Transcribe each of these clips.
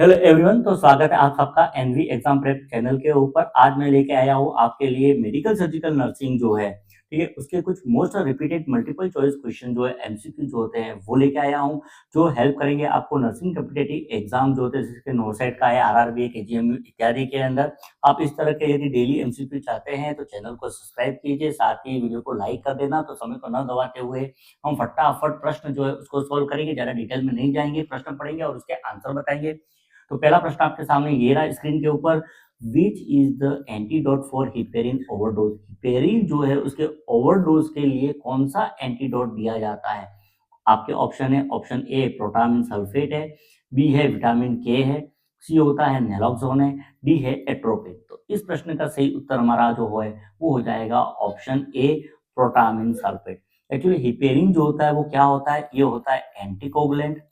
Hello everyone, तो स्वागत है आप सबका एनवी एग्जाम प्रेप चैनल के ऊपर। आज मैं लेके आया हूँ आपके लिए मेडिकल सर्जिकल नर्सिंग जो है, ठीक है, उसके कुछ most repeated multiple choice question जो है एमसीक्यू जो होते हैं वो लेके आया हूँ, जो हेल्प करेंगे आपको नर्सिंग कॉम्पिटिटिव एग्जाम जो होते हैं, जैसे नोसेट का है, आरआरबी, केजीएमयू इत्यादि के अंदर। आप इस तरह के यदि डेली एमसीक्यू चाहते हैं तो चैनल को सब्सक्राइब कीजिए, साथ ही वीडियो को लाइक कर देना। तो समय को न गवाते हुए हम फटाफट प्रश्न जो है उसको सोल्व करेंगे, ज्यादा डिटेल में नहीं जाएंगे, प्रश्न पढ़ेंगे और उसके आंसर बताएंगे। तो पहला प्रश्न आपके सामने ये रहा स्क्रीन के ऊपर, which is the antidote for heparin overdose. Heparin जो है उसके ओवरडोज के लिए कौन सा एंटीडोट दिया जाता है? आपके ऑप्शन है, ऑप्शन ए प्रोटामिन सल्फेट है, बी है विटामिन के है, सी होता है नेलोक्सोन है, डी है एट्रोपिन। तो इस प्रश्न का सही उत्तर हमारा जो है वो हो जाएगा option A protamine sulphate. Actually heparin जो होता है वो क्या होता है? ये होता है एंटीकोगुलेंट,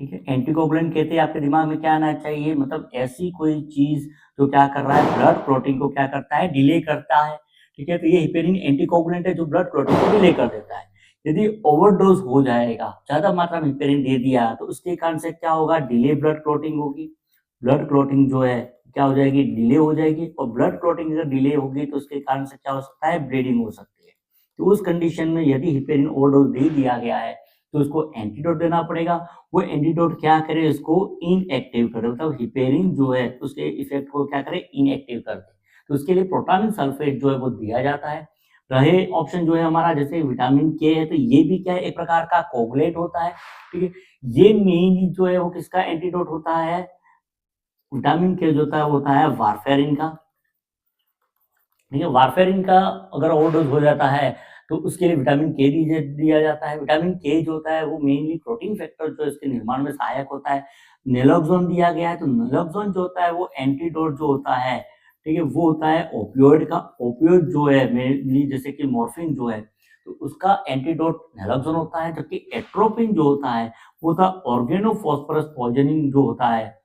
ठीक है। एंटीकोगुलेंट कहते हैं, आपके दिमाग में क्या आना चाहिए, मतलब ऐसी कोई चीज जो क्या कर रहा है, ब्लड क्लॉटिंग को क्या करता है, डिले करता है, ठीक है। तो ये हिपेरिन एंटीकोगुलेंट है जो ब्लड क्लॉटिंग को डिले कर देता है। यदि ओवरडोज हो जाएगा, ज्यादा मात्रा में हिपेरिन दे दिया, तो उसके कारण से क्या होगा, डिले ब्लड क्लॉटिंग होगी। ब्लड क्लॉटिंग जो है क्या हो जाएगी, डिले हो जाएगी। और ब्लड क्लॉटिंग अगर डिले होगी तो उसके कारण से क्या हो सकता है, ब्लीडिंग हो सकती है। तो उस कंडीशन में यदि हिपेरिन ओवरडोज दे दिया गया है तो उसको एंटीडोट देना पड़ेगा। वो एंटीडोट क्या करे, इसको इनएक्टिव करे, मतलब हिपेरिन जो है उसके इफेक्ट को क्या करे, इनएक्टिव कर दे। तो उसके लिए प्रोटामिन सल्फेट जो है वो दिया जाता है। रहे ऑप्शन जो है हमारा, जैसे विटामिन के है, तो ये भी क्या है, एक प्रकार का कोगुलेट होता है, ठीक है। ये मेनली जो है वो किसका एंटीडोट होता है, विटामिन के जो होता है वो होता है वारफेरिन का, ठीक है। वारफेरिन का अगर ओवरडोज हो जाता है तो उसके लिए विटामिन के दिया जाता है। विटामिन के जो होता है वो मेनली प्रोटीन फैक्टर जो है इसके निर्माण में सहायक होता है। नेलोक्सोन दिया गया है, तो नेलोक्सोन जो होता है वो एंटीडोट जो होता है, ठीक है, वो होता है ओपियोइड का। ओपियोइड जो है मेनली जैसे कि मॉर्फिन जो है, तो उसका एंटीडोट नेलोक्सोन होता है। जबकि एट्रोपिन जो होता है वो होता ऑर्गेनोफॉस्फोरस पॉइजनिंग जो होता है,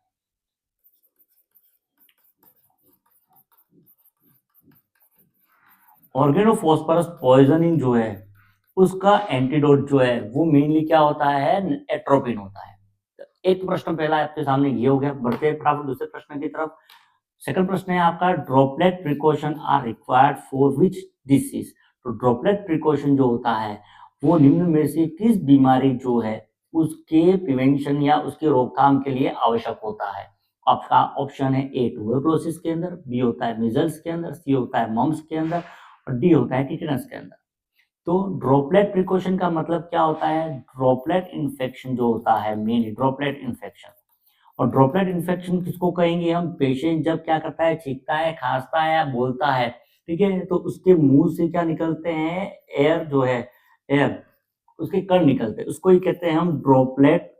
ऑर्गेनोफॉस्फोरस पॉइजनिंग जो है उसका एंटीडोट जो है वो मेनली क्या होता है, एट्रोपिन होता है। तो एक प्रश्न पहला आपके सामने ये हो गया। बढ़ते हैं फटाफट दूसरे प्रश्न की तरफ। सेकंड प्रश्न है आपका, droplet precaution are required for which disease. तो ड्रॉपलेट प्रिकॉशन जो होता है वो निम्न में से किस बीमारी जो है उसके प्रिवेंशन या उसके रोकथाम के लिए आवश्यक होता है? आपका ऑप्शन है ए ट्यूबरकुलोसिस के अंदर, बी होता है मीजल्स के अंदर, सी होता है मम्स के अंदर और डी होता है टिटेनस के अंदर। तो ड्रॉपलेट प्रिकॉशन का मतलब क्या होता है, ड्रॉपलेट इन्फेक्शन जो होता है, मेन ड्रॉपलेट इन्फेक्शन। और ड्रॉपलेट इन्फेक्शन किसको कहेंगे हम, पेशेंट जब क्या करता है, छींकता है, खांसता है या बोलता है, ठीक है, तो उसके मुंह से क्या निकलते हैं, एयर जो है, एयर, उसके कण निकलते हैं, उसको ही कहते हैं हम ड्रॉपलेट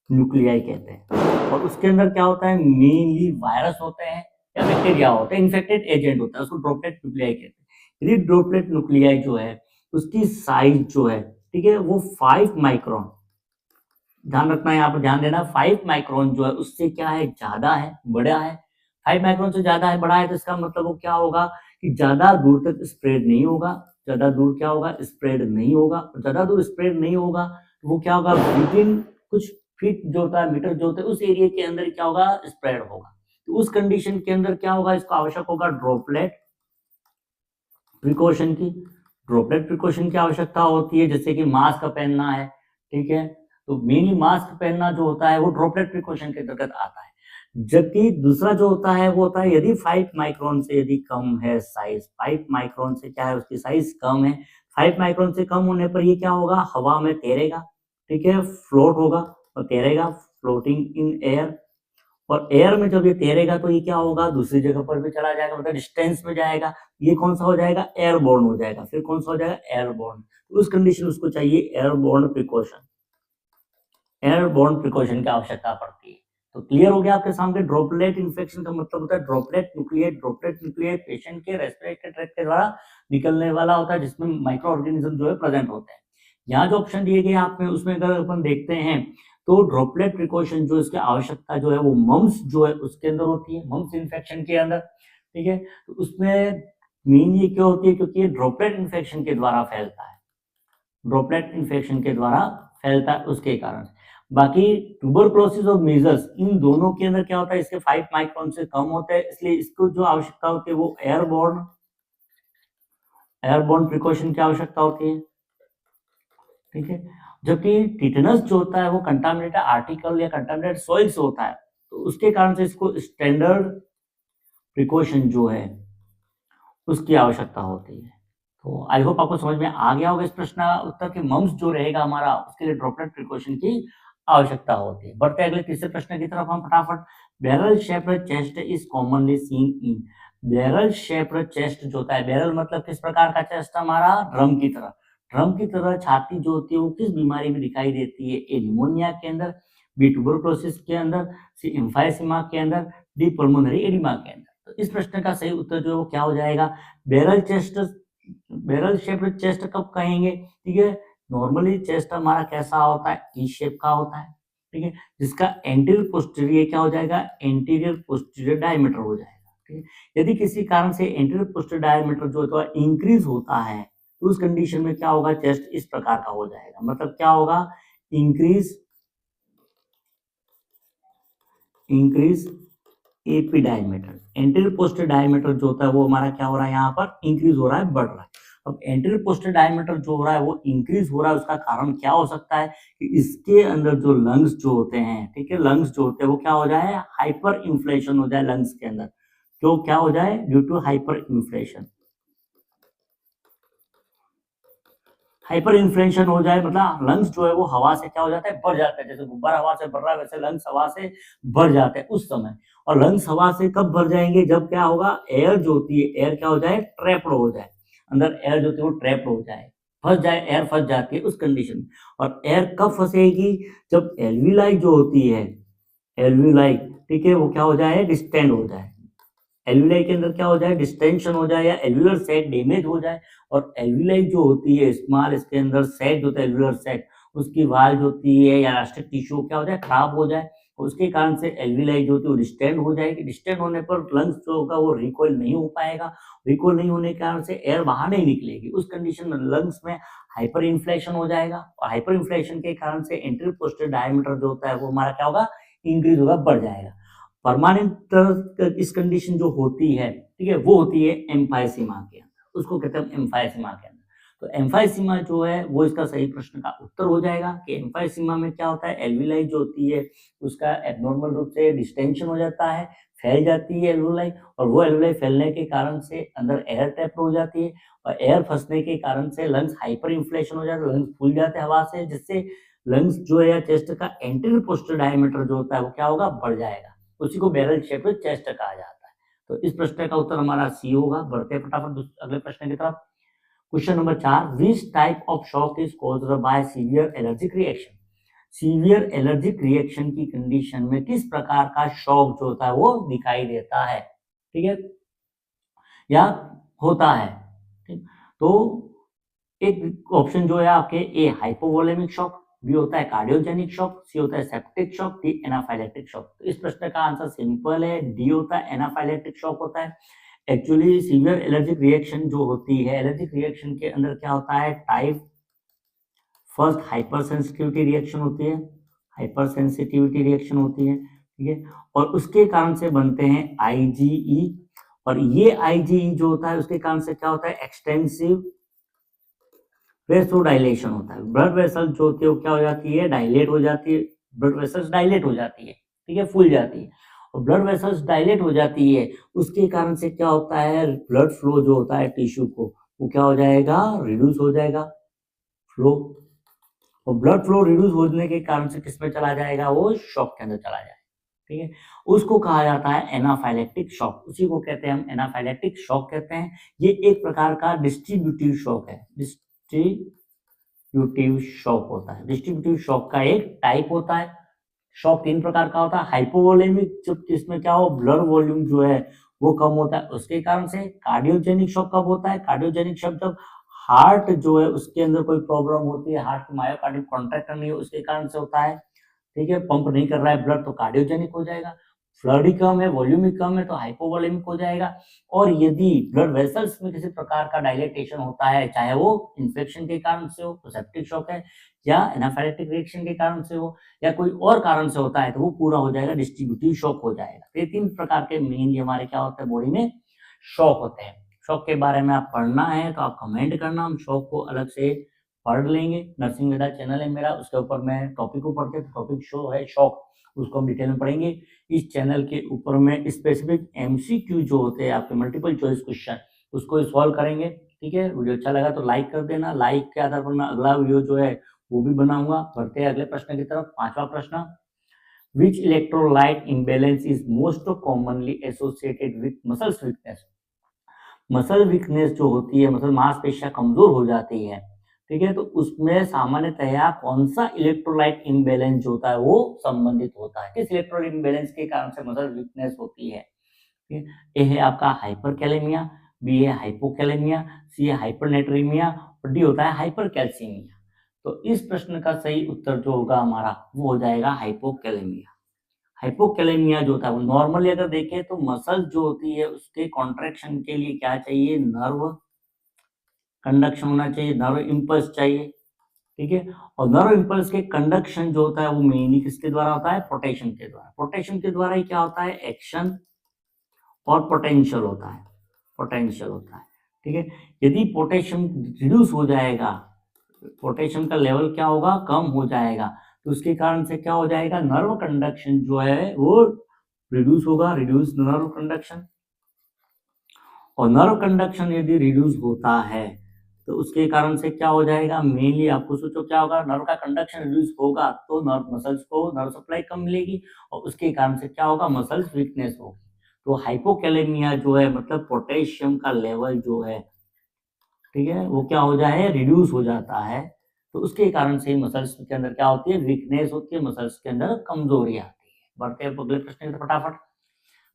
न्यूक्लियाई कहते हैं। और उसके अंदर क्या होता है, मेनली वायरस होते हैं या बैक्टीरिया होते हैं, इन्फेक्टेड एजेंट होता है, उसको ड्रॉपलेट न्यूक्लियाई कहते हैं। यदि ड्रॉपलेट न्यूक्लियाई जो है उसकी साइज जो है, ठीक है, वो 5 माइक्रोन, ध्यान रखना है, यहाँ पर ध्यान देना, 5 माइक्रोन जो है उससे क्या है, ज्यादा है, बड़ा है। 5 माइक्रोन से ज्यादा है, बड़ा है, तो इसका मतलब वो क्या होगा कि ज्यादा दूर तक स्प्रेड नहीं होगा। ज्यादा दूर क्या होगा, स्प्रेड नहीं होगा। ज्यादा दूर स्प्रेड नहीं होगा तो वो क्या होगा, विद इन कुछ फीट जो होता है, मीटर जो होता है, उस एरिया के अंदर क्या होगा, स्प्रेड होगा। तो उस कंडीशन के अंदर क्या होगा, इसको आवश्यक होगा ड्रॉपलेट प्रिकॉशन की। ड्रॉपलेट प्रिकॉशन की आवश्यकता होती है, जैसे कि मास्क पहनना है, ठीक है, तो मेनली मास्क पहनना जो होता है वो ड्रॉपलेट प्रिकॉशन के अंतर्गत आता है। जबकि दूसरा जो होता है वो होता है, यदि 5 माइक्रोन से यदि कम है साइज, 5 माइक्रोन से क्या है, उसकी साइज कम है, 5 माइक्रोन से कम होने पर ये क्या होगा, हवा में तैरेगा, ठीक है, फ्लोट होगा और तैरेगा, फ्लोटिंग इन एयर। और एयर में जब ये तैरेगा तो ये क्या होगा, दूसरी जगह पर भी चला जाएगा, मतलब डिस्टेंस में जाएगा। ये कौन सा हो जाएगा, एयरबोर्न हो जाएगा। फिर कौन सा हो जाएगा, एयरबोर्न। तो उस कंडीशन उसको चाहिए एयरबोर्न प्रिकॉशन, एयरबोर्न प्रिकॉशन की आवश्यकता पड़ती है। तो क्लियर हो गया आपके सामने, ड्रॉपलेट इन्फेक्शन का मतलब होता है droplet nuclei. Droplet nuclei patient के रेस्पिरेटरी ट्रैक्ट के द्वारा निकलने वाला होता है, जिसमें माइक्रो ऑर्गेनिज्म जो है प्रेजेंट होते हैं। यहाँ जो ऑप्शन दिए गए आपने उसमें अगर अपन देखते हैं तो ड्रॉपलेट प्रिकॉशन जो इसकी आवश्यकता जो है वो मम्स जो है उसके अंदर होती है, मम्स इन्फेक्शन के अंदर, ठीक है। तो उसमें मेन ये क्यों होती है, क्योंकि ये ड्रॉपलेट इन्फेक्शन के द्वारा फैलता है, ड्रॉपलेट इन्फेक्शन के द्वारा फैलता है उसके कारण। बाकी ट्यूबरकुलोसिस और मीजल्स इन दोनों के अंदर क्या होता है, इसके 5 माइक्रोन से कम होते हैं, इसलिए इसको जो आवश्यकता होती है वो एयरबोर्न प्रिकॉशन की आवश्यकता होती है, ठीक है। जबकि टिटेनस जो होता है वो कंटामिनेटेड आर्टिकल या कंटामिनेटेड सॉइल से होता है, तो उसके कारण से इसको स्टैंडर्ड प्रिकॉशन जो है उसकी आवश्यकता होती है। तो आई होप आपको समझ में आ गया होगा इस प्रश्न उत्तर के मम्स जो रहेगा हमारा उसके लिए ड्रॉपलेट प्रिकॉशन की आवश्यकता होती है। बढ़ते अगले तीसरे प्रश्न की तरफ हम फटाफट। Barrel shaped chest is commonly seen in. Barrel shaped chest जो होता है, बैरल मतलब किस प्रकार का चेस्ट हमारा, ड्रम की तरह छाती जो होती है वो किस बीमारी में दिखाई देती है, ए निमोनिया के अंदर, बी ट्यूबरकुलोसिस के अंदर, सी एम्फाइसीमा के अंदर, डी पल्मोनरी एडिमा के अंदर। तो इस प्रश्न का सही उत्तर जो है वो क्या हो जाएगा, बैरल शेप्ड चेस्ट कब कहेंगे, ठीक है। नॉर्मली चेस्ट हमारा कैसा होता है, ई शेप का होता है, ठीक है, जिसका एंटीरियर पोस्टीरियर क्या हो जाएगा, एंटीरियर पोस्टीरियर डायमीटर हो जाएगा, ठीक है। यदि किसी कारण से एंटीरियर पोस्टीरियर डायमीटर जो होता है इंक्रीज होता है तो उस कंडीशन में क्या होगा, चेस्ट इस प्रकार का हो जाएगा, मतलब क्या होगा, increase AP diameter, anterior posterior diameter जो होता है वो हमारा क्या हो रहा है, यहाँ पर इंक्रीज हो रहा है, बढ़ रहा है। अब एंटीरियर पोस्टीरियर डायमीटर जो हो रहा है वो इंक्रीज हो रहा है, उसका कारण क्या हो सकता है कि इसके अंदर जो लंग्स जो होते हैं, ठीक है, लंग्स जो होते हैं वो क्या हो जाए, हाइपर इन्फ्लेशन हो जाए लंग्स के अंदर, तो क्या हो जाए, due to hyperinflation, hyperinflation हो जाए, मतलब लंग्स जो है वो हवा से क्या हो जाता है, बढ़ जाता है, जैसे गुब्बारा हवा से बढ़ रहा है वैसे लंग्स हवा से बढ़ जाते हैं उस समय। और लंग्स हवा से कब भर जाएंगे, जब क्या होगा, एयर जो होती है, एयर क्या हो जाए, ट्रैप्ड हो जाए, अंदर एयर जो होती है वो ट्रैप्ड हो जाए, फंस जाए, एयर फंस जाती है उस कंडीशन में। और एयर कब फंसेगी, जब एल्विलाई जो होती है, एल्विलाई, ठीक है, वो क्या हो जाए, डिस्टेंड हो जाए, एल्विलाई के अंदर क्या हो जाए, डिस्टेंशन हो जाए या एल्विलर सैक डैमेज हो जाए। और एल्विलाई जो होती है स्मॉल, इसके अंदर सैक जो होता है एल्विलर सैक, उसकी वाल जो होती है या इलास्टिक टिश्यू क्या हो जाए, खराब हो जाए, उसके कारण से एल्विलाई जो होती है वो डिस्टेंड हो जाएगी। डिस्टेंड होने पर लंग्स जो होगा वो रिकॉइल नहीं हो पाएगा, रिकॉइल नहीं होने के कारण से एयर बाहर नहीं निकलेगी, उस कंडीशन में लंग्स में हाइपर इन्फ्लेशन हो जाएगा। और हाइपर इन्फ्लेशन के कारण से एंटीरियर पोस्टीरियर डायमीटर जो होता है वो हमारा क्या होगा, इंक्रीज होगा, बढ़ जाएगा। परमानेंट इस कंडीशन जो होती है, ठीक है, वो होती है एम्फाइसीमा के अंदर, उसको कहते हैं एम्फाइसीमा के अंदर। तो एम्फाइसीमा जो है वो इसका सही प्रश्न का उत्तर हो जाएगा कि एम्फाइसीमा में क्या होता है, एल्विलाई जो होती है उसका एबनॉर्मल रूप से डिस्टेंशन हो जाता है, फैल जाती है एल्विलाई, और वो एल्विलाई फैलने के कारण से अंदर एयर ट्रैप हो जाती है, और एयर फंसने के कारण से लंग्स हाइपर इन्फ्लेशन हो जाता है, लंग्स फूल जाते हैं हवा से, जिससे लंग्स जो है या चेस्ट का एंटीरियर पोस्टीरियर डायमीटर जो होता है वो क्या होगा, बढ़ जाएगा, उसी को बैरल शेप्ड चेस्ट कहा जाता है। तो इस प्रश्न का उत्तर हमारा सी होगा। बढ़ते हैं फटाफट अगले प्रश्न की तरफ। Question number 4, which type of shock is caused bye severe allergic reaction. Severe allergic reaction की कंडीशन में किस प्रकार का शॉक जो होता है वो दिखाई देता है, ठीक है, या होता है, ठीक। तो एक ऑप्शन जो है आपके, ए हाइपोवोलेमिक शॉक, बी होता है कार्डियोजेनिक शॉक, सी होता है septic shock, D anaphylactic shock. तो इस प्रश्न का आंसर सिंपल है, डी होता है, एनाफाइलेक्टिक शॉक होता है। एक्चुअली सीवियर एलर्जिक रिएक्शन जो होती है, एलर्जिक रिएक्शन के अंदर क्या होता है, type first hyper sensitivity reaction होती है, हाइपर सेंसिटिविटी रिएक्शन होती है, ठीक है, और उसके कारण से बनते हैं आईजीई, और ये आईजीई जो होता है उसके कारण से क्या होता है, एक्सटेंसिव वेसोडाइलेशन होता है, ब्लड वेसल जो होती है वो क्या हो जाती है, डायलेट हो जाती है, ब्लड वेसल्स डायलेट हो जाती है, ठीक है, फूल जाती है, और ब्लड वेसल्स डायलेट हो जाती है, उसके कारण से क्या होता है, ब्लड फ्लो जो होता है टिश्यू को वो क्या हो जाएगा, रिड्यूस हो जाएगा फ्लो, और ब्लड फ्लो रिड्यूस होने के कारण से किसमें चला जाएगा, वो शॉक के अंदर चला जाएगा, ठीक है, उसको कहा जाता है एनाफाइलेक्टिक शॉक, उसी को कहते हैं हम एनाफाइलेक्टिक शॉक कहते हैं। ये एक प्रकार का डिस्ट्रीब्यूटिव शॉक है, डिस्ट्रीब्यूटिव शॉक होता है, डिस्ट्रीब्यूटिव शॉक का एक टाइप होता है। शॉक 3 प्रकार का होता है, हाइपोवोलेमिक, जब इसमें क्या हो, ब्लड वॉल्यूम जो है वो कम होता है उसके कारण से। कार्डियोजेनिक शॉक कब होता है, कार्डियोजेनिक शॉक जब हार्ट जो है उसके अंदर कोई प्रॉब्लम होती है, हार्ट की मायोकार्डियल कॉन्ट्रैक्शन नहीं है उसके कारण से होता है, ठीक है, पंप नहीं कर रहा है ब्लड, तो कार्डियोजेनिक हो जाएगा। फ्लूइड कम है, वॉल्यूमिक कम है तो हाइपोवॉल्यूमिक हो जाएगा। और यदि ब्लड वेसल्स में किसी प्रकार का डायलेटेशन होता है, चाहे वो इन्फेक्शन के कारण से हो तो सेप्टिक शॉक है, या एनाफाइलेटिक रिएक्शन के कारण से हो, या कोई और कारण से होता है तो वो पूरा हो जाएगा डिस्ट्रीब्यूटिव शॉक हो जाएगा। तो ये 3 प्रकार के मेनली हमारे क्या होते हैं बॉडी में शॉक होते हैं। शॉक के बारे में आप पढ़ना है तो आप कमेंट करना, हम शॉक को अलग से पढ़ लेंगे। नर्सिंग वेदा चैनल है मेरा, उसके ऊपर मैं टॉपिक को पढ़ते हैं, टॉपिक शो है शॉक, उसको हम डिटेल में पढ़ेंगे। इस चैनल के ऊपर में स्पेसिफिक एमसीक्यू जो होते हैं आपके मल्टीपल चॉइस क्वेश्चन, उसको सॉल्व करेंगे। ठीक है, वीडियो अच्छा लगा तो लाइक कर देना, लाइक के आधार पर मैं अगला वीडियो जो है वो भी बनाऊंगा। बढ़ते हैं अगले प्रश्न की तरफ। 5वां प्रश्न, which electrolyte imbalance is most commonly associated with muscles weakness. Muscle weakness जो होती है, मसल मांसपेशियां कमजोर हो जाती है, ठीक है, तो उसमें सामान्यतया कौन सा इलेक्ट्रोलाइट इम्बैलेंस जो होता है वो संबंधित होता है। किस इलेक्ट्रोलाइट इम्बैलेंस के कारण से मसल वीकनेस होती है? ठीक है, ए है आपका हाइपरकैलेमिया, बी है हाइपोकैलेमिया, सी है हाइपरनेट्रीमिया और डी होता है हाइपरकैल्सीमिया। तो इस प्रश्न का सही उत्तर जो होगा हमारा वो हो जाएगा हाइपोकैलेमिया। हाइपोकैलेमिया जो होता है वो नॉर्मली अगर देखें तो मसल जो होती है उसके कॉन्ट्रैक्शन के लिए क्या चाहिए, नर्व कंडक्शन होना चाहिए, नर्व इम्पल्स चाहिए। ठीक है, और नर्व इम्पल्स के कंडक्शन जो होता है वो मेनली किसके द्वारा होता है, पोटेंशियल के द्वारा। पोटेंशियल के द्वारा ही क्या होता है, एक्शन और पोटेंशियल होता है, पोटेंशियल होता है। ठीक है, यदि पोटेशियम रिड्यूस हो जाएगा, पोटेशियम का लेवल क्या होगा, कम हो जाएगा, तो उसके कारण से क्या हो जाएगा, नर्व कंडक्शन जो है वो रिड्यूस होगा, रिड्यूस नर्व कंडक्शन। और नर्व कंडक्शन यदि रिड्यूस होता है तो उसके कारण से क्या हो जाएगा, मेनली आपको सोचो क्या होगा, नर्व का कंडक्शन रिड्यूस होगा तो नर्व मसल्स को नर्व सप्लाई कम मिलेगी और उसके कारण से क्या होगा, मसल्स वीकनेस होगी। तो हाइपोकैलेमिया जो है मतलब पोटेशियम का लेवल जो है, ठीक है, वो क्या हो जाए, रिड्यूस हो जाता है। तो उसके कारण से मसल्स के अंदर क्या होती है, वीकनेस होती है, मसल्स के अंदर कमजोरी आती है। बढ़ते हैं अगले प्रश्न की तरफ फटाफट।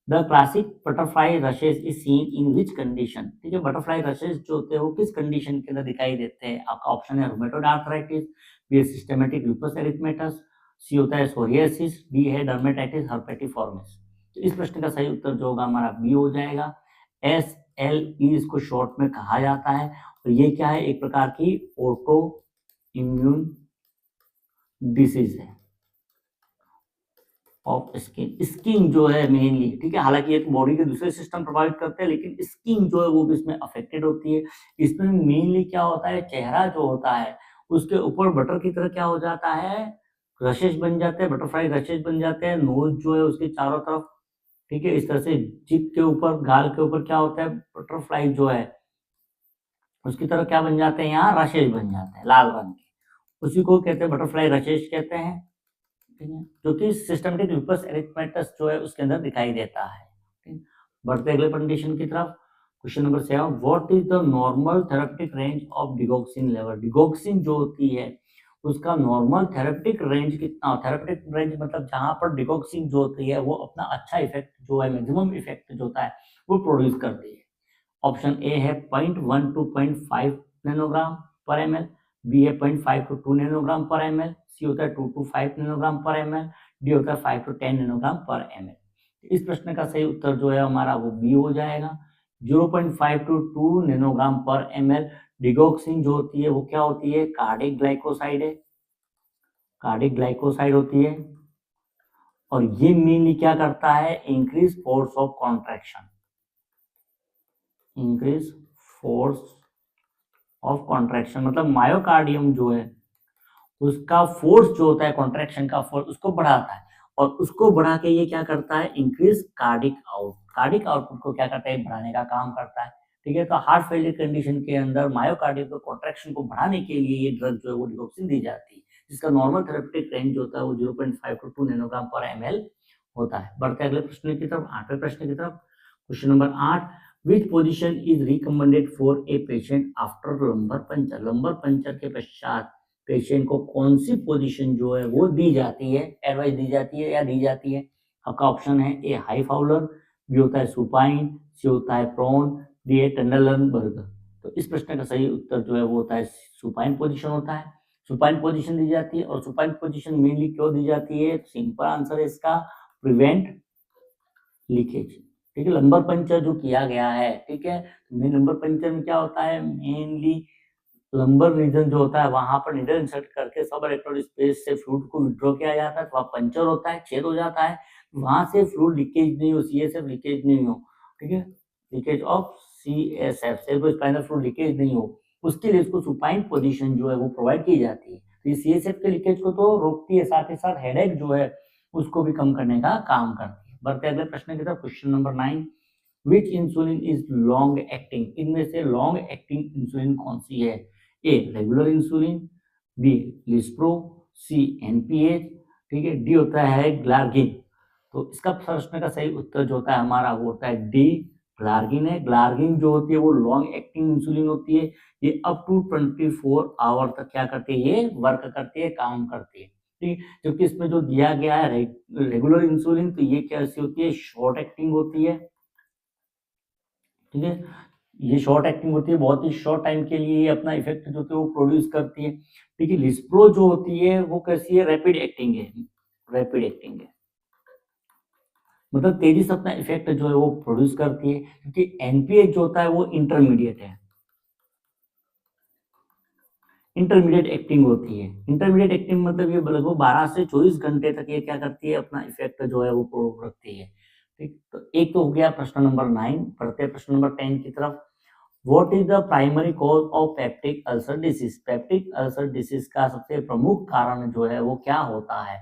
The classic butterfly rashes is seen in which condition. ठीक है, बटरफ्लाई रशेस जो होते हैं वो किस कंडीशन के अंदर दिखाई देते हैं? आपका ऑप्शन है रूमेटोइड आर्थराइटिस, बी है सिस्टेमेटिक लूपस एरिथमेटस, सी होता है सोरियासिस, डी है डर्मेटाइटिस हर्पेटिफॉर्मिस। तो इस प्रश्न का सही उत्तर जो होगा हमारा बी हो जाएगा। SLE इसको शॉर्ट में कहा जाता है और ये क्या है, एक प्रकार की ऑटो इम्यून डिसीज है ऑफ स्किन। स्किन जो है मेनली, ठीक है, हालांकि एक बॉडी के दूसरे सिस्टम प्रभावित करते हैं लेकिन स्किन जो है वो भी इसमें अफेक्टेड होती है। इसमें मेनली क्या होता है, चेहरा जो होता है उसके ऊपर बटर की तरह क्या हो जाता है, रशेस बन जाते हैं, बटरफ्लाई रशेस बन जाते हैं। नोज जो है उसके चारों तरफ, ठीक है, इस तरह से चिक के ऊपर, गाल के ऊपर क्या होता है, बटरफ्लाई जो है उसकी तरह क्या बन जाते हैं, यहाँ रशेस बन जाते हैं लाल रंग के, उसी को कहते हैं बटरफ्लाई रशेस कहते हैं। ठीक है, जो कि सिस्टमेटिक लूपस एरिथमेटस जो है उसके अंदर दिखाई देता है। ठीक है? बढ़ते अगले कंडीशन की तरफ। Question number 7, what is the normal therapeutic range of digoxin level. Digoxin जो होती है उसका नॉर्मल थेरेपेटिक रेंज कितना, थेरेपेटिक रेंज मतलब जहां पर डिगोक्सिन जो होती है वो अपना अच्छा इफेक्ट जो है, मैक्सिमम इफेक्ट जो होता है वो प्रोड्यूस करती है। ऑप्शन ए है 0.1 to 0.5 नैनोग्राम पर ml, बी है 0.5 to 2 नैनोग्राम पर ml, सी होता है 2 to 5 नैनोग्राम पर ml, डी होता है 5 to 10 नैनोग्राम पर ml। इस प्रश्न का सही उत्तर जो है हमारा वो बी हो जाएगा, 0.5 to 2 नैनोग्राम पर ml। डिगोक्सिन जो होती है वो क्या होती है, कार्डिक ग्लाइकोसाइड है, कार्डिक ग्लाइकोसाइड होती है और ये मेनली क्या करता है, increase force of contraction, increase force of contraction मतलब मायोकार्डियम जो है उसका फोर्स जो होता है, कॉन्ट्रैक्शन का फोर्स उसको बढ़ाता है और उसको बढ़ा के ये क्या करता है, increase cardiac out, cardiac output को क्या करता है, बढ़ाने का काम करता है। ठीक है, तो हार्ट फेलियर कंडीशन के अंदर मायोकार्डियम को कॉन्ट्रैक्शन को बढ़ाने के लिए ये ड्रग जो है वो डिगोक्सिन दी जाती है, जिसका नॉर्मल थेरेपेटिक रेंज जो होता है वो 0.5 to 2 नैनोग्राम पर ml होता है। बढ़ते अगले प्रश्न की तरफ, 8वें प्रश्न की तरफ। Question number 8, which position is recommended for a patient after lumbar puncture। Lumbar puncture के पश्चात पेशेंट को कौन सी पोजीशन जो है वो दी जाती है, एडवाइस दी जाती है या दी जाती है? आपका ऑप्शन है ए हाई फाउलर, बी होता है सुपाइन, सी होता है प्रोन, डी है टेंडरलनबर्ग। तो इस प्रश्न का सही उत्तर जो है वो होता है सुपाइन पोजीशन होता है। सुपाइन पोजीशन दी जाती है और सुपाइन पोजीशन मेनली क्यों दी जाती है, सिंपल आंसर है इसका, प्रिवेंट लीकेज, ठीक है। लंबर पंचर जो किया गया है, ठीक है, मेन लंबर पंचर में क्या होता है, मेनली लंबर रीजन जो होता है वहां पर नीडल इंसर्ट करके सब इलेक्ट्रोड स्पेस से फ्लूइड को विड्रॉ किया जाता है, तो वहाँ पंचर होता है, छेद हो जाता है, वहां से फ्लूइड लीकेज नहीं हो, सीएसएफ लीकेज नहीं हो, ठीक है, leakage of CSF cerebrospinal fluid leakage नहीं हो, उसके लिए उसको सुपाइन पोजीशन जो है वो प्रोवाइड की जाती है। तो ये सीएसएफ के लीकेज को तो रोकती है, साथ ही साथ हेडेक जो है उसको भी कम करने का काम करती है। बढ़ते अगले प्रश्न की तरफ, question number 9, which insulin is long acting, इनमें से लॉन्ग एक्टिंग इंसुलिन कौन सी है, A regular insulin, B lispro, C NPH, ठीक है, डी होता है ग्लार्गिन। तो इसका प्रश्न का सही उत्तर जो होता है हमारा वो होता है डी ग्लार्गिन है। ग्लार्गिन जो होती है वो लॉन्ग एक्टिंग इंसुलिन होती है, ये अप टू 24 आवर तक क्या करती है, ये वर्क करती है, काम करती है, ठीक है। जबकि इसमें जो दिया गया है रेगुलर इंसुलिन, तो ये कैसी होती है, शॉर्ट एक्टिंग होती है, ठीक है, ये शॉर्ट एक्टिंग होती है, बहुत ही शॉर्ट टाइम के लिए ये अपना इफेक्ट जो होता है वो प्रोड्यूस करती है, ठीक है। लिस्प्रो जो होती है वो कैसी है, रैपिड एक्टिंग है, रैपिड एक्टिंग है, मतलब तेजी से अपना इफेक्ट जो है वो प्रोड्यूस करती है, क्योंकि एनपीएच जो होता है वो इंटरमीडिएट है, इंटरमीडिएट एक्टिंग होती है। इंटरमीडिएट एक्टिंग मतलब ये लगभग 12 से 24 घंटे तक ये क्या करती है, अपना इफेक्ट जो है वो प्रोड्यूस करती है, ठीक। तो एक तो हो गया प्रश्न नंबर 9, पढ़ते हैं प्रश्न नंबर 10 की तरफ। What is the primary cause of peptic ulcer disease? Peptic ulcer disease का सबसे प्रमुख कारण जो है वो क्या होता है?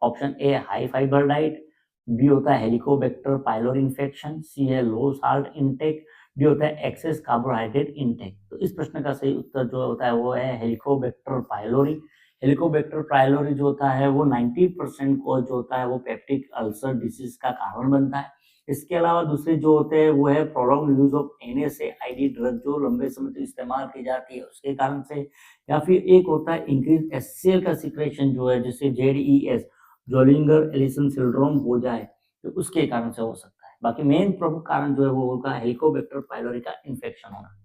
Option A high fibre diet, B होता है हेलिकोबैक्टर पाइलोरी इन्फेक्शन, सी है लो साल्ट इनटेक, डी होता है एक्सेस कार्बोहाइड्रेट इनटेक। तो इस प्रश्न का सही उत्तर जो होता है वो है हेलिकोबैक्टर पाइलोरी। हेलिकोबैक्टर पाइलोरी जो होता है वो 90% कॉज जो होता है वो पेप्टिक अल्सर डिसीज का कारण बनता है। इसके अलावा दूसरे जो होते हैं वो है prolong use of NSAID drug, जो लंबे समय तक इस्तेमाल की जाती है उसके कारण से, या फिर एक होता है इंक्रीज HCl का सिक्रेशन जो है, जिससे ZES जोलिंगर एलिसन सिंड्रोम हो जाए, तो उसके कारण से हो सकता है। बाकी मेन प्रमुख कारण जो है वो होगा हेलिकोबैक्टर पाइलोरी का इन्फेक्शन होना।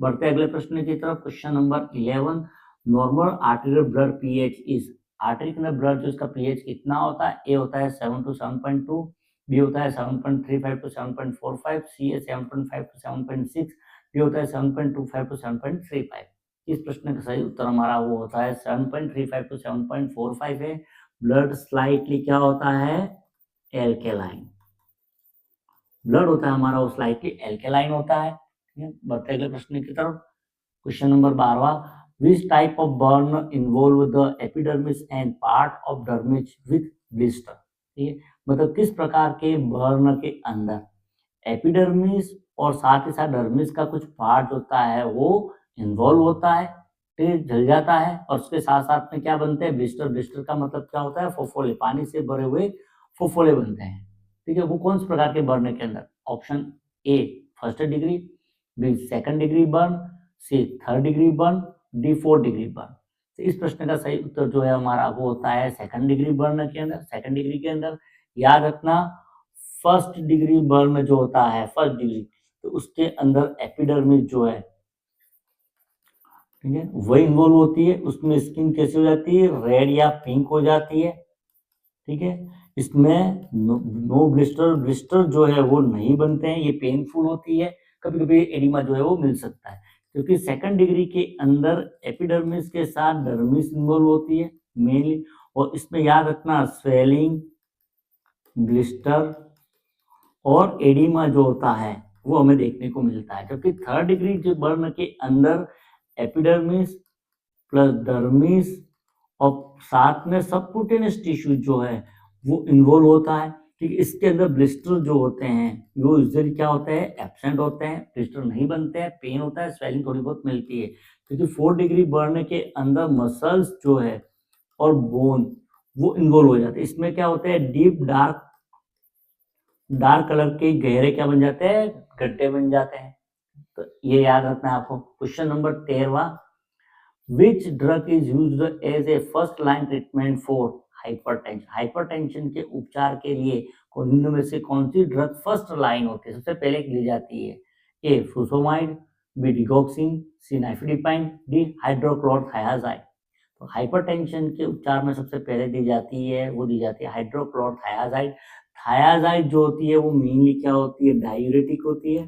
बढ़ते अगले प्रश्न की तरफ, question number 11, normal arterial blood pH is, artery के अंदर ब्लड जो इसका पीएच कितना होता है, ए होता है 7 to 7.2, बी होता है 7.35 to 7.45, सी है 7.5 to 7.6, डी होता है 7.25 to 7.35। इस प्रश्न का सही उत्तर हमारा वो होता है 7.35 to 7.45 है। ब्लड स्लाइटली क्या होता है, एल्केलाइन, ब्लड होता है हमारा वो स्लाइटली एल्केलाइन होता है। बढ़ते अगले प्रश्न की तरफ, question number 12, which type of burn involve the epidermis and part of dermis with blister, ठीक है, मतलब किस प्रकार के बर्न के अंदर एपिडर्मिस और साथ ही साथ डर्मिस का कुछ पार्ट होता है वो इन्वॉल्व होता है, ठीक है, जल जाता है, और उसके साथ साथ में क्या बनते हैं, ब्लिस्टर। ब्लिस्टर का मतलब क्या होता है, फोफोले, पानी से भरे हुए फोफोले बनते हैं, ठीक है। वो कौन से प्रकार के बर्न के अंदर, option A first degree, B second degree burn, C third degree burn, D fourth degree burn. तो इस प्रश्न का सही उत्तर जो है हमारा वो होता है सेकंड डिग्री बर्न के अंदर। सेकंड डिग्री के अंदर याद रखना, फर्स्ट डिग्री बर्न जो होता है, फर्स्ट डिग्री, तो उसके अंदर एपिडर्मिस जो है, ठीक है, वही इन्वॉल्व होती है। उसमें स्किन कैसी हो जाती है, रेड या पिंक हो जाती है, ठीक है। इसमें नो ब्लिस्टर, ब्लिस्टर जो है वो नहीं बनते हैं, ये पेनफुल होती है, कभी कभी एडिमा जो है वो मिल सकता है, क्योंकि सेकंड डिग्री के अंदर एपिडर्मिस के साथ डर्मिस इन्वॉल्व होती है मेनली, और इसमें याद रखना स्वेलिंग, ब्लिस्टर और एडिमा जो होता है वो हमें देखने को मिलता है। जबकि थर्ड डिग्री जो बर्न के अंदर एपिडर्मिस प्लस डर्मिस और साथ में सबक्यूटेनियस टिश्यू जो है वो इन्वॉल्व होता है, ठीक है। इसके अंदर ब्लिस्टर जो होते हैं वो यूजुअली क्या होते हैं, एब्सेंट होते हैं, ब्लिस्टर नहीं बनते हैं, पेन होता है, स्वेलिंग थोड़ी बहुत मिलती है, क्योंकि फोर्थ डिग्री बर्न के अंदर मसल्स जो है और बोन वो इन्वॉल्व हो जाते हैं। इसमें क्या होते हैं, डीप डार्क कलर के गहरे क्या बन जाते हैं, गड्ढे बन जाते हैं। तो ये याद रखना है आपको। Question number 13, which drug is used as a first line treatment for hypertension, hypertension के उपचार के लिए इनमें में से कौन सी ड्रग फर्स्ट लाइन होती है, सबसे पहले ली जाती है, ए फ्रूसोमाइड, बी डिगॉक्सिन, सी नाइफिडिपाइन, डी हाइड्रोक्लोरथायाजाइड। तो हाइपरटेंशन के उपचार में सबसे पहले दी जाती है वो दी जाती है हाइड्रोक्लोरथायाजाइड। थायाजाइड जो होती है वो मेनली क्या होती है, डायूरेटिक होती है,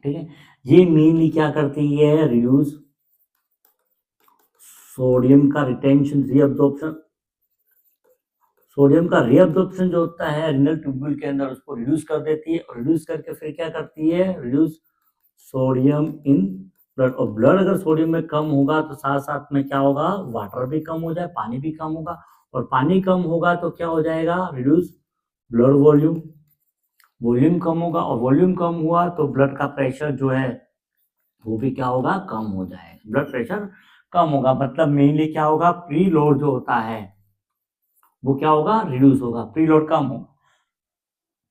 ठीक है। ये मेनली क्या करती है, रिड्यूस सोडियम का रिटेंशन, रीअब्जॉर्प्शन, सोडियम का रीअब्जॉर्प्शन जो होता है रीनल ट्यूब्यूल के अंदर उसको रिड्यूस कर देती है, और रिड्यूस करके फिर क्या करती है, रिड्यूस सोडियम इन ब्लड। और ब्लड अगर सोडियम में कम होगा तो साथ साथ में क्या होगा, वाटर भी कम हो जाए, पानी भी कम होगा, और पानी कम होगा तो क्या हो जाएगा, रिड्यूस ब्लड वॉल्यूम, वॉल्यूम कम होगा, और वॉल्यूम कम हुआ तो ब्लड का प्रेशर जो है वो भी क्या होगा, कम हो जाएगा, ब्लड प्रेशर कम होगा। मतलब मेनली क्या होगा, प्री लोड जो होता है वो क्या होगा, रिड्यूस होगा, प्री लोड कम होगा।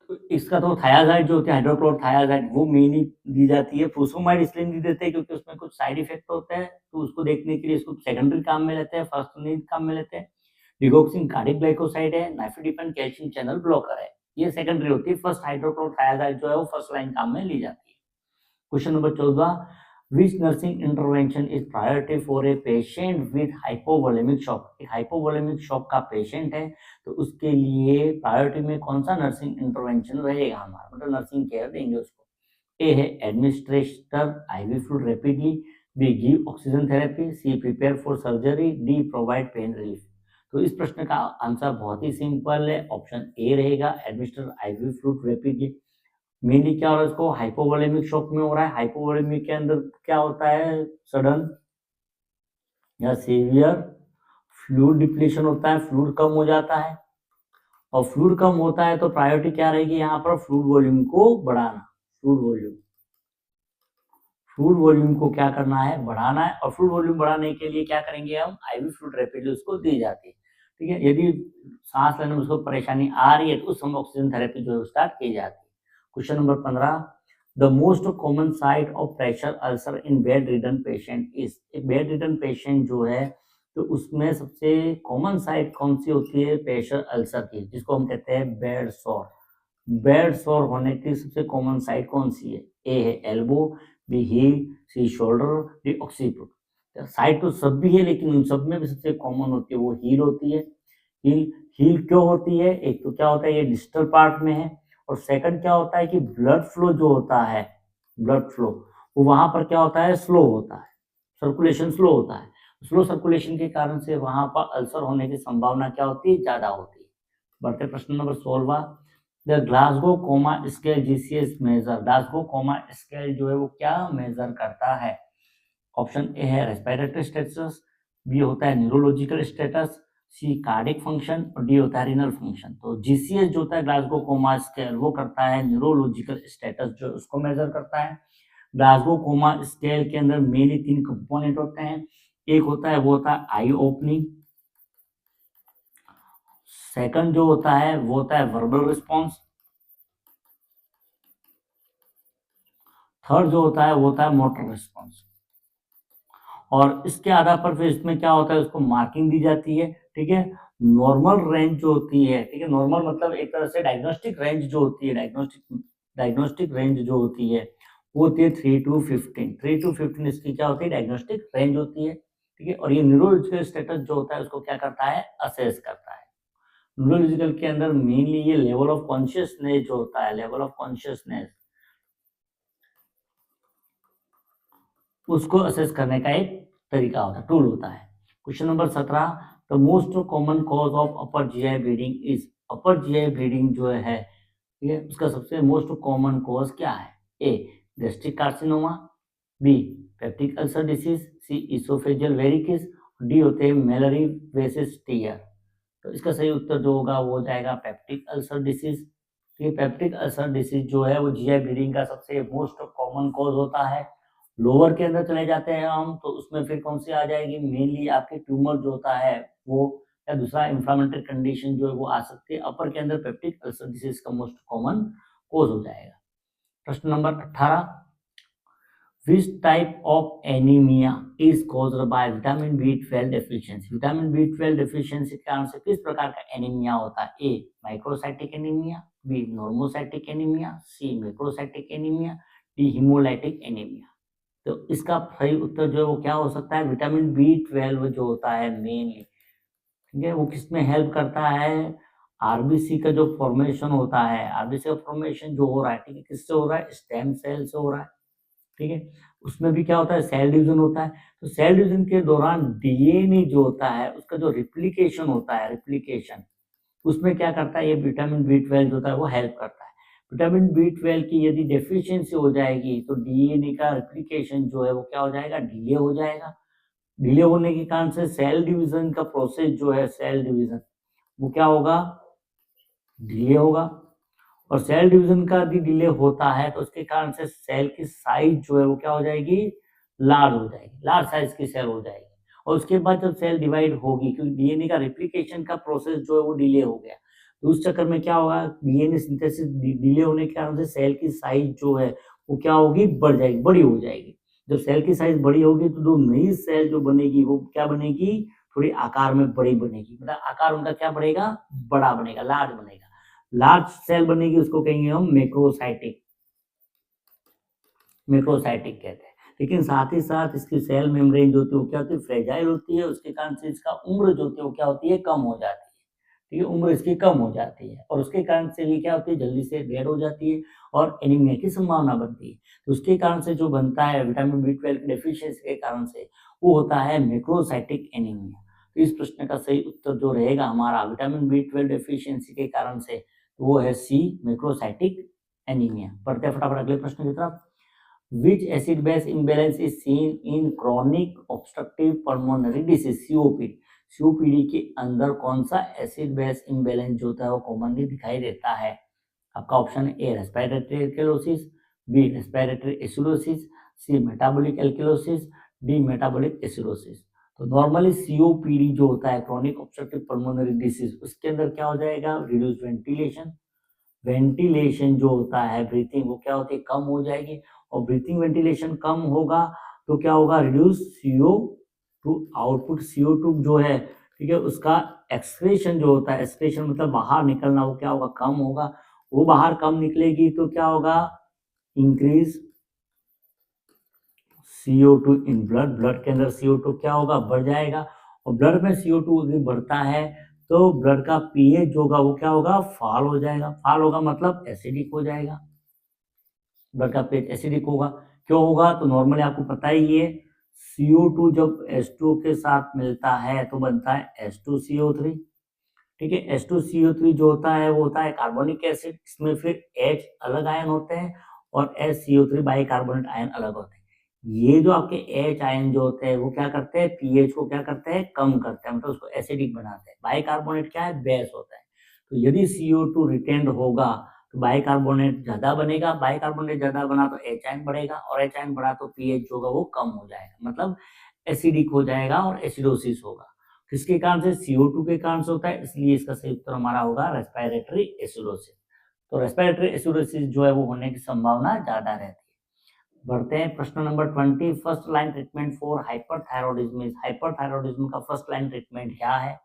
तो इसका तो थायाजाइड जो होती है, हाइड्रोक्लोरथायाजाइड, वो मेनली दी जाती है। फुसोमाइड इसलिए नहीं देते हैं क्योंकि उसमें कुछ साइड इफेक्ट होते हैं, तो उसको देखने के लिए इसको सेकेंडरी काम में लेते हैं, फर्स्ट नहीं काम में लेते हैं। डिगोक्सिन कार्डिक ग्लाइकोसाइड है, नाइट्रोडिपेंड कैल्शियम चैनल ब्लॉकर है, ये सेकेंडरी होती है। फर्स्ट हाइड्रोक्लोरथायाजाइड जो है वो फर्स्ट लाइन काम में ली जाती है। Question number 14, which nursing intervention is priority for a patient with hypovolemic shock? एक hypovolemic shock का पेशेंट है तो उसके लिए प्रायोरिटी में कौन सा नर्सिंग इंटरवेंशन रहेगा हमारा, मतलब नर्सिंग केयर देंगे उसको। ए है administrator IV fluid rapidly, B give oxygen therapy, C prepare for surgery, D provide pain relief. तो इस प्रश्न का आंसर बहुत ही सिंपल है, ऑप्शन ए रहेगा, administer ivy fluid rapidly. Mainly क्या हो रहा है, उसको हाइपोवोलेमिक शॉक में हो रहा है। हाइपोवोलेमिक के अंदर क्या होता है, सडन या सीवियर फ्लूइड डिप्लीशन होता है, फ्लूइड कम हो जाता है, और फ्लूइड कम होता है तो प्रायोरिटी क्या रहेगी यहाँ पर, फ्लूइड वॉल्यूम को बढ़ाना। फ्लूइड वॉल्यूम को क्या करना है, बढ़ाना है, और फ्लूइड वॉल्यूम बढ़ाने के लिए क्या करेंगे हम, आईवी फ्लूइड रैपिडली उसको दी जाती है, ठीक है। यदि सांस लेने में उसको परेशानी आ रही है तो उस समय ऑक्सीजन थेरेपी जो है स्टार्ट की जाती है। Question number 15, the most common site of pressure ulcer in bed ridden patient is. एक बेड रिडन पेशेंट जो है तो उसमें सबसे कॉमन साइट कौन सी होती है, प्रेशर अल्सर की, जिसको हम कहते हैं बेड सोर। बेड सोर होने की सबसे कॉमन साइट कौन सी है, ए है elbow, B heel, C shoulder, D occiput. Site तो सब भी है लेकिन उन सब में भी सबसे कॉमन होती है वो हील होती है। हील हील क्यों होती है, एक तो क्या होता है ये डिस्टल पार्ट में है, और सेकंड क्या होता है कि ब्लड फ्लो जो होता है, ब्लड फ्लो वो वहां पर क्या होता है, स्लो होता है, सर्कुलेशन स्लो होता है। स्लो सर्कुलेशन के कारण से वहां पर अल्सर होने की संभावना क्या होती है, ज्यादा होती है। बढ़ते प्रश्न number 16, the Glasgow coma scale GCS measure. Glasgow coma scale जो है वो क्या मेजर करता है, ऑप्शन ए है रेस्पिरेटरी स्टेटस, बी होता है न्यूरोलॉजिकल स्टेटस, सी कार्डिक फंक्शन, और डी होता है रीनल फंक्शन। तो जीसीएस जो होता है ग्लासगो कोमा स्केल वो करता है न्यूरोलॉजिकल स्टेटस जो उसको मेजर करता है। ग्लासगो कोमा स्केल के अंदर मेनली 3 कंपोनेंट होते हैं, एक होता है वो होता है आई ओपनिंग, सेकंड जो होता है वो होता है वर्बल रिस्पॉन्स, थर्ड जो होता है वो होता है मोटर रिस्पॉन्स। और इसके आधार पर फिर इसमें क्या होता है, उसको मार्किंग दी जाती है, ठीक है। नॉर्मल रेंज जो होती है, ठीक है, नॉर्मल मतलब एक तरह से डायग्नोस्टिक रेंज जो होती है, डायग्नोस्टिक रेंज जो होती है वो होती है 3 to 15। 3 to 15 इसकी क्या होती है, डायग्नोस्टिक रेंज होती है, ठीक है। और ये न्यूरोलॉजिकल स्टेटस जो होता है उसको क्या करता है, असेस करता है। न्यूरोलॉजिकल के अंदर मेनली ये लेवल ऑफ कॉन्शियसनेस जो होता है, लेवल ऑफ कॉन्शियसनेस उसको असेस करने का एक तरीका होता है, टूल होता है। Question number 17, the most common cause of upper GI bleeding is. Upper GI bleeding जो है, ठीक है, उसका सबसे मोस्ट कॉमन कॉज क्या है, A gastric carcinoma, B peptic ulcer disease, C oesophageal varices, D होते हैं मेलरी वेसिस टीयर। तो इसका सही उत्तर जो होगा वो हो जाएगा पेप्टिक अल्सर डिसीज। तो ये पेप्टिक अल्सर डिसीज जो है वो जीआई ब्लीडिंग का सबसे मोस्ट कॉमन कॉज होता है। लोअर के अंदर चले जाते हैं हम तो उसमें फिर कौन सी आ जाएगी, मेनली आपके ट्यूमर जो होता है वो, या दूसरा इंफ्लामेटरी कंडीशन जो है वो आ सकती है। अपर के अंदर पेप्टिक अल्सर डिसीज का मोस्ट कॉमन कोज हो जाएगा। प्रश्न नंबर 18, which type of anaemia is caused by vitamin B12 deficiency. Vitamin B12 deficiency के कारण से किस प्रकार का एनीमिया होता है, A microcytic anaemia, B normocytic anaemia, C macrocytic anaemia, D haemolytic anaemia. तो इसका सही उत्तर जो है वो क्या हो सकता है, विटामिन B12 जो होता है मेनली, ठीक है, वो किसमें हेल्प करता है, आरबीसी का जो फॉर्मेशन होता है, आरबीसी का फॉर्मेशन जो हो रहा है, ठीक है, किससे हो रहा है? स्टेम सेल से हो रहा है, ठीक है। उसमें भी क्या होता है? सेल डिवीजन होता है। तो सेल डिवीजन के दौरान डीएनए जो होता है उसका जो रिप्लिकेशन होता है, रिप्लिकेशन, उसमें क्या करता है? ये विटामिन बी 12 जो होता है वो हेल्प करता है। विटामिन बी 12 की यदि डेफिशिएंसी हो जाएगी तो डीएनए का रिप्लिकेशन जो है वो क्या हो जाएगा? डिले हो जाएगा। डिले होने के कारण से सेल डिवीजन का प्रोसेस जो है, सेल डिवीजन, वो क्या होगा? डिले होगा। और सेल डिवीजन का यदि डिले होता है तो उसके कारण से सेल की साइज जो है वो क्या हो जाएगी? लार्ज हो जाएगी, लार्ज साइज की सेल हो जाएगी। और उसके बाद जब सेल डिवाइड होगी, क्योंकि डीएनए का रेप्लिकेशन का प्रोसेस जो है वो डिले हो गया, तो उस चक्कर में क्या होगा? डीएनए सिंथेसिस डिले होने के कारण से सेल की साइज जो है वो क्या होगी? बढ़ जाएगी, बड़ी हो जाएगी। जब सेल की साइज बड़ी होगी तो जो नई सेल जो बनेगी वो क्या बनेगी? थोड़ी आकार में बड़ी बनेगी, मतलब आकार उनका क्या बढ़ेगा? बड़ा बनेगा, लार्ज बनेगा। लार्ज सेल बनेगी उसको कहेंगे हम मैक्रोसाइटिक, मैक्रोसाइटिक कहते हैं। लेकिन साथ ही साथ इसकी सेल मेम्ब्रेन जो होती है वो क्या होती है? फ्रेजाइल होती है, उसके कारण से इसका उम्र जो होती है वो क्या होती है? कम हो जाती है। ठीक है, उम्र इसकी कम हो जाती है और उसके कारण से ये क्या होती है? जल्दी से डेड हो जाती है और एनीमिया की संभावना बनती है। तो उसके कारण से जो बनता है विटामिन बी 12 की डेफिशिएंसी के कारण से, वो होता है मैक्रोसाइटिक एनीमिया। तो इस प्रश्न का सही उत्तर जो रहेगा हमारा विटामिन बी 12 डेफिशिएंसी के कारण से, वो है सी, मैक्रोसाइटिक एनीमिया। बढ़ते हैं फटाफट अगले प्रश्न की तरफ। Which acid base imbalance is seen in chronic obstructive pulmonary disease, COPD? COPD के अंदर कौन सा एसिड बेस इम्बैलेंस जो होता है वो कॉमनली दिखाई देता है? आपका ऑप्शन है A respiratory alkalosis, B respiratory acidosis, C metabolic alkalosis, D metabolic acidosis. तो नॉर्मली सीओपीडी जो होता है, क्रोनिक ऑब्स्ट्रक्टिव पल्मोनरी डिसीज, उसके अंदर क्या हो जाएगा? रिड्यूस वेंटिलेशन, वेंटिलेशन जो होता है, ब्रीथिंग, वो क्या होती है? कम हो जाएगी। और ब्रीथिंग वेंटिलेशन कम होगा तो क्या होगा? रिड्यूस CO2 आउटपुट, CO2 जो है, ठीक है, उसका एक्सक्रेशन जो होता है, एक्सक्रेशन मतलब बाहर निकलना, वो क्या होगा? कम होगा। वो बाहर कम निकलेगी तो क्या होगा? Increase CO2 in blood, blood के अंदर CO2 क्या होगा? बढ़ जाएगा। और ब्लड में CO2 अगर बढ़ता है तो ब्लड का पीएच जो होगा वो क्या होगा? फॉल हो जाएगा। फॉल होगा मतलब एसिडिक हो जाएगा, ब्लड का पीएच एसिडिक होगा। क्यों होगा? तो नॉर्मली आपको पता ही है, CO2 जब H2 के साथ मिलता है तो बनता है H2CO3, ठीक है। H2CO3 जो होता है वो होता है कार्बोनिक एसिड, इसमें फिर H अलग आयन होते हैं और HCO3 बाइकार्बोनेट आयन अलग होते हैं। ये जो आपके H आयन जो होते हैं वो क्या करते हैं? पीएच को क्या करते हैं? कम करते हैं, मतलब उसको एसिडिक बनाते हैं। बाइकार्बोनेट क्या है? बेस होता है। तो यदि CO2 रिटेंड होगा तो बाइकार्बोनेट ज्यादा बनेगा, बाइकार्बोनेट ज्यादा बना तो H आयन बढ़ेगा और H आयन बढ़ा तो पीएच जो होगा वो कम हो जाएगा, मतलब एसिडिक हो जाएगा और एसिडोसिस होगा। किसके कारण से? CO2 के कारण से होता है, इसलिए इसका सही उत्तर हमारा होगा रेस्पिरेटरी एसिडोसिस। तो रेस्पिरेटरी एसिडोसिस जो है वो होने की संभावना ज्यादा रहती है। बढ़ते हैं प्रश्न number 20। First line treatment for hyperthyroidism. Hyperthyroidism का फर्स्ट लाइन ट्रीटमेंट क्या है?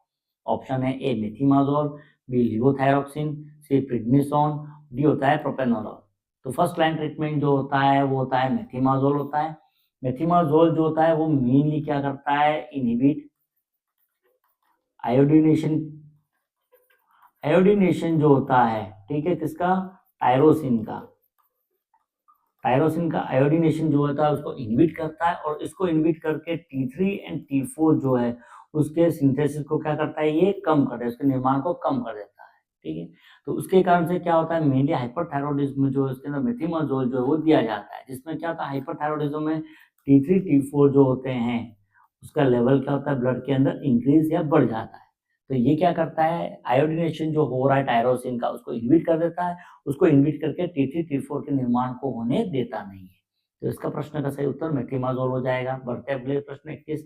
ऑप्शन है ए मेथिमाजोल, बी लिवोथायरोक्सिन, सी प्रिडनिसोन, डी होता है प्रोपेनोलॉल। तो फर्स्ट लाइन ट्रीटमेंट जो होता है वो होता है मेथिमाजोल होता है। मेथिमाजोल जो होता है वो मेनली क्या करता है? इनहिबिट आयोडीनेशन, आयोडीनेशन जो होता है, ठीक है, किसका? टायरोसिन का। टायरोसिन का आयोडीनेशन जो होता है उसको इनहिबिट करता है और इसको इनहिबिट करके T3 एंड T4 जो है उसके सिंथेसिस को क्या करता है? ये कम कर देता है, उसके निर्माण को कम कर देता है, ठीक है। तो उसके कारण से क्या होता है? मेनली हाइपरथायरॉयडिज्म में जो है उसके अंदर मेथिमाजोल जो है वो दिया जाता है, जिसमें क्या होता है? हाइपरथायरॉयडिज्म में T3 T4 जो होते हैं उसका लेवल क्या होता है? ब्लड के अंदर इंक्रीज या बढ़ जाता है। तो ये क्या करता है? आयोडीनेशन जो हो रहा है टायरोसिन का उसको इनहिबिट कर देता है, उसको इनहिबिट करके T3 T4 के निर्माण को होने देता नहीं है। तो इसका प्रश्न का सही उत्तर मेथिमाजोल हो जाएगा। बढ़ते अगले प्रश्न 21।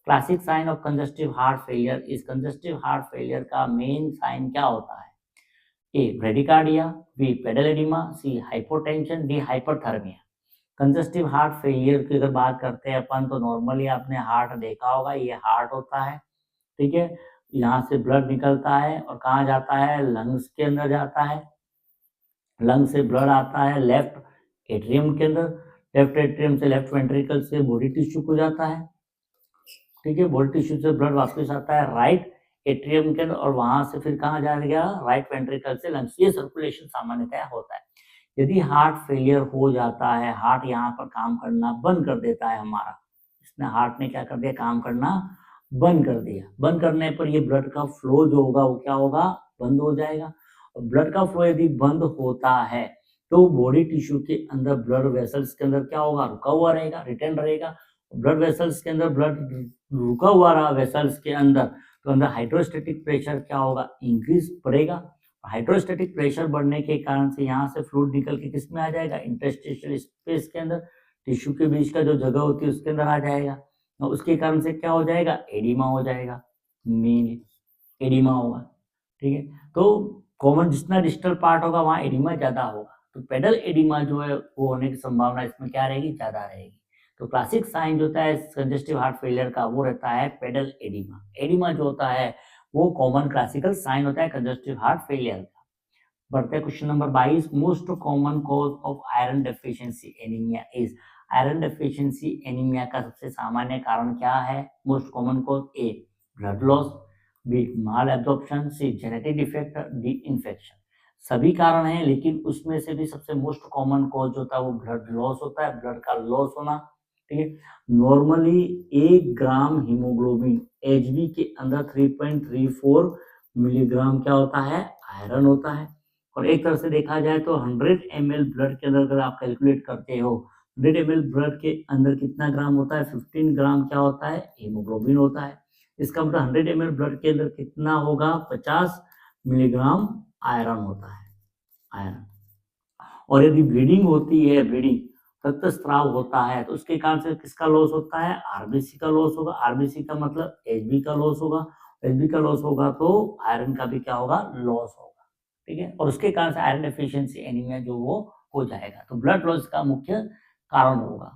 Classic sign of congestive heart failure. इस कंजस्टिव हार्ट फेलियर का मेन साइन क्या होता है? A bradycardia, B pedal oedema, C hypotension, D hyperthermia. Congestive heart failure की अगर बात करते हैं अपन तो नॉर्मली आपने हार्ट देखा होगा, ये हार्ट होता है, ठीक है। यहाँ से ब्लड निकलता है और कहाँ जाता है? लंग्स के अंदर जाता है। लंग से ब्लड आता है लेफ्ट एट्रियम के अंदर, लेफ्ट एट्रियम से लेफ्ट वेंट्रिकल से बॉडी टिश्यू को जाता है, ठीक है। बॉडी टिश्यू से ब्लड वापस आता है राइट एट्रियम के अंदर और वहां से फिर कहाँ जाएगा, राइट वेंट्रिकल से लंग्स। ये सर्कुलेशन सामान्यतः होता है। यदि हार्ट फेलियर हो जाता है, हार्ट यहाँ पर काम करना बंद कर देता है हमारा, इसने हार्ट ने क्या कर दिया, काम करना बंद कर दिया। बंद करने पर ये ब्लड का फ्लो जो होगा वो क्या होगा, बंद हो जाएगा। और ब्लड का फ्लो यदि बंद होता है तो बॉडी टिश्यू के अंदर ब्लड वेसल्स के अंदर क्या होगा, रुका हुआ रहेगा, रिटेन रहेगा। ब्लड वेसल्स के अंदर ब्लड रुका हुआ रहा वेसल्स के अंदर, तो अंदर हाइड्रोस्टेटिक प्रेशर क्या होगा, इंक्रीज बढ़ेगा। हाइड्रोस्टेटिक प्रेशर बढ़ने के कारण से यहाँ से फ्लूइड निकल के किस में आ जाएगा, इंटरस्टिशियल स्पेस के अंदर, टिश्यू के बीच का जो जगह होती है उसके अंदर आ जाएगा। और उसके कारण से क्या हो जाएगा, एडिमा हो जाएगा, मेन एडिमा होगा। ठीक है, तो कॉमन जितना डिस्टल पार्ट होगा वहाँ एडिमा ज्यादा होगा, तो पेडल एडिमा जो है वो होने की संभावना इसमें क्या रहेगी, ज्यादा रहेगी। तो क्लासिक साइन जो होता है कंजेस्टिव हार्ट फेलियर का वो रहता है पेडल एडिमा। एडिमा जो होता है वो कॉमन क्लासिकल साइन होता है कंजेस्टिव हार्ट फेलियर का। बढ़ते question number 22, most common cause of iron deficiency anaemia is. Iron deficiency anaemia का सबसे सामान्य कारण क्या है, मोस्ट कॉमन कॉज, ए ब्लड लॉस, बी माल एब्जॉर्प्शन, सी जेनेटिक डिफेक्ट, डी इन्फेक्शन। सभी कारण हैं लेकिन उसमें से भी सबसे मोस्ट कॉमन कॉज होता है वो ब्लड लॉस होता है, ब्लड का लॉस होना। ठीक है, नॉर्मली 1 ग्राम हीमोग्लोबिन एचबी के अंदर 3.34 मिलीग्राम क्या होता है, आयरन होता है। और एक तरह से देखा जाए तो 100 ml ब्लड के अंदर अगर आप कैलकुलेट करते हो, 100 ml ब्लड के अंदर कितना ग्राम होता है, 15 ग्राम क्या होता है, हीमोग्लोबिन होता है। इसका मतलब 100 ml ब्लड के अंदर कितना होगा, 50 मिलीग्राम आयरन होता है, आयरन। और यदि ब्लीडिंग होती है, ब्लीडिंग रक्तस्राव होता है, तो उसके कारण से किसका लॉस होता है, आरबीसी का लॉस होगा। आरबीसी का मतलब एचबी का लॉस होगा, एचबी का लॉस होगा तो आयरन का भी क्या होगा, लॉस होगा। ठीक है, और उसके कारण से आयरन डेफिशिएंसी एनीमिया जो वो हो जाएगा, तो ब्लड लॉस का मुख्य कारण होगा।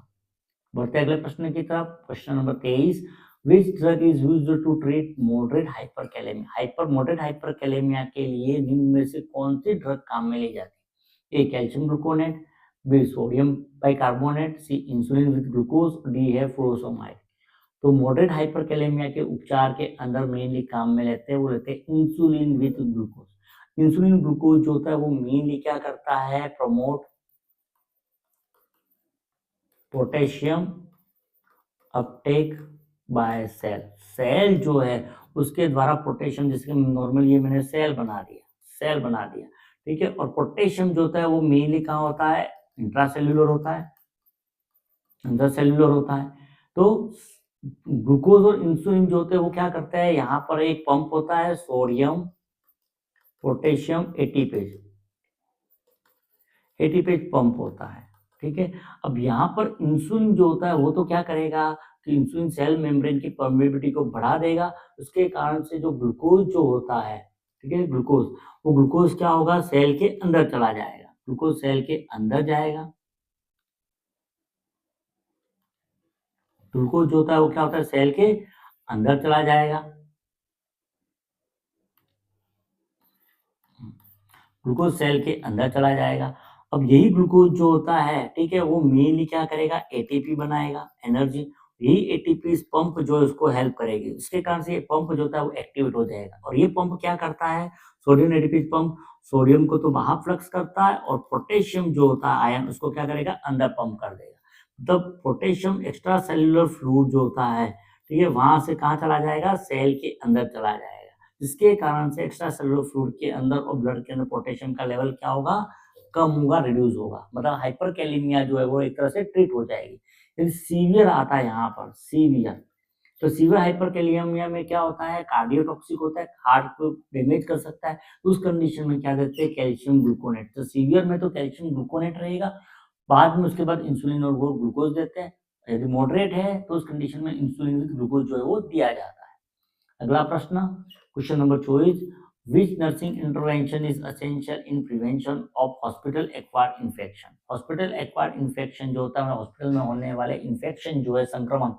बढ़ते अगले प्रश्न की तरफ, question number 23, which drug is used to treat moderate hyperkalemia. Moderate hyperkalemia के लिए निम्न में से कौन सी ड्रग काम में ली जाती है, A calcium gluconate, B sodium bicarbonate, C insulin with glucose, D है फुरोसमाइड। तो मॉडरेट हाइपरकैलेमिया के उपचार के अंदर मेनली काम में लेते हैं, वो लेते हैं insulin with glucose. Insulin glucose जो होता है वो मेनली क्या करता है, promote potassium uptake by cell. Cell जो है उसके द्वारा पोटेशियम, जिसके नॉर्मल ये मैंने सेल बना दिया। ठीक है, और पोटेशियम जो होता है वो मेनली कहाँ होता है, इंट्रासेल्युलर होता है, अंदर सेल्युलर होता है। तो ग्लूकोज और इंसुलिन जो होते हैं वो क्या करते हैं, यहाँ पर एक पंप होता है सोडियम पोटेशियम एटीपेज पंप होता है। ठीक है, अब यहाँ पर इंसुलिन जो होता है वो तो क्या करेगा कि इंसुलिन सेल मेम्ब्रेन की परमेबिलिटी को बढ़ा देगा, उसके कारण से जो ग्लूकोज जो होता है, ठीक है, वो ग्लूकोज क्या होगा, सेल के अंदर चला जाएगा, ग्लूकोज सेल के अंदर जाएगा। ग्लूकोज जो होता है वो क्या होता है, सेल के अंदर चला जाएगा, ग्लूकोज सेल के अंदर चला जाएगा। अब यही ग्लूकोज जो होता है, ठीक है, वो मेनली क्या करेगा, एटीपी बनाएगा, एनर्जी। यही एटीपी इस पंप जो है उसको हेल्प करेगी, इसके कारण से ये पंप जो होता है वो एक्टिवेट हो जाएगा। और ये पंप क्या करता है, सोडियम एटीपी पंप सोडियम को तो बाहर फ्लक्स करता है और पोटेशियम जो होता है आयन उसको क्या करेगा, अंदर पंप कर देगा। मतलब पोटेशियम एक्स्ट्रा सेल्युलर फ्लूइड जो होता है, ठीक है, वहां से कहाँ चला जाएगा, सेल के अंदर चला जाएगा, जिसके कारण से एक्स्ट्रा सेलुलर फ्लूइड के अंदर और ब्लड के अंदर पोटेशियम का लेवल क्या होगा, कम होगा, रिड्यूस होगा। मतलब हाइपरकैलेमिया जो है वो एक तरह से ट्रीट हो जाएगी। यदि सीवियर आता है यहाँ पर, सीवियर, तो सीवियर हाइपरकैलेमिया में क्या होता है, कार्डियोटॉक्सिक होता है, हार्ट को डैमेज कर सकता है। उस कंडीशन में क्या देते हैं, कैल्शियम ग्लूकोनेट। तो सीवियर में तो कैल्शियम ग्लूकोनेट रहेगा, बाद में उसके बाद इंसुलिन और वो ग्लूकोज देते हैं। यदि मॉडरेट है तो उस कंडीशन में इंसुलिन विद ग्लूकोज जो है वो दिया जाता है। अगला प्रश्न, question number 24, which nursing intervention is essential in prevention of hospital acquired infection. Hospital acquired infection जो होता है, हॉस्पिटल में होने वाले इन्फेक्शन जो है, संक्रमण,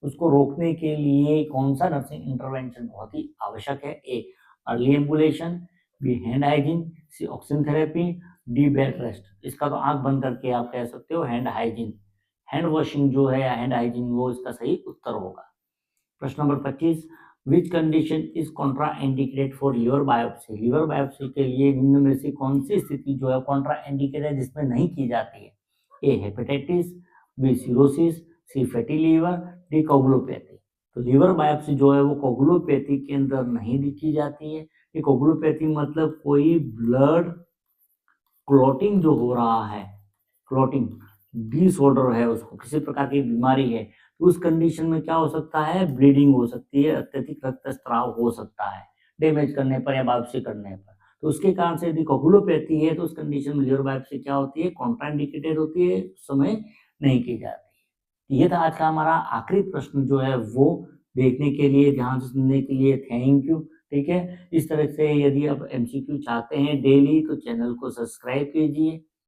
उसको रोकने के लिए कौन सा नर्सिंग इंटरवेंशन बहुत ही आवश्यक है, A early ambulation, B hand hygiene, C oxygen therapy, D bed rest. इसका तो आंख बंद करके आप कह सकते हो हैंड हाइजीन, हैंड वॉशिंग जो है या हैंड हाइजीन वो इसका सही उत्तर होगा। प्रश्न number 25, which condition is Contra indicated for liver biopsy, liver biopsy के लिए निम्न में से कौन सी स्थिति जो है कॉन्ट्रा इंडिकेटेड है जिसमें नहीं की जाती है? A hepatitis, B cirrhosis, C fatty liver, D coagulopathy. तो लिवर बायोप्सी जो है वो कोगुलोपैथी के अंदर नहीं की जाती है। ये कोगुलोपैथी मतलब कोई ब्लड क्लॉटिंग जो हो रहा है, क्लॉटिंग डिसऑर्डर है, उसको किसी प्रकार की बीमारी है, तो उस कंडीशन में क्या हो सकता है? ब्लीडिंग हो सकती है, अत्यधिक रक्तस्राव हो सकता है, डैमेज करने पर या बायोप्सी करने पर। तो उसके कारण से यदि कोगुलोपैथी है तो उस कंडीशन में लिवर बायोप्सी क्या होती है? कॉन्ट्राइंडिकेटेड होती है, उस समय नहीं की जाती है। ये था आज का हमारा आखिरी प्रश्न जो है वो देखने के लिए, ध्यान से सुनने के लिए थैंक यू। ठीक है? इस तरह से यदि आप एमसीक्यू चाहते हैं डेली तो चैनल को सब्सक्राइब कीजिए।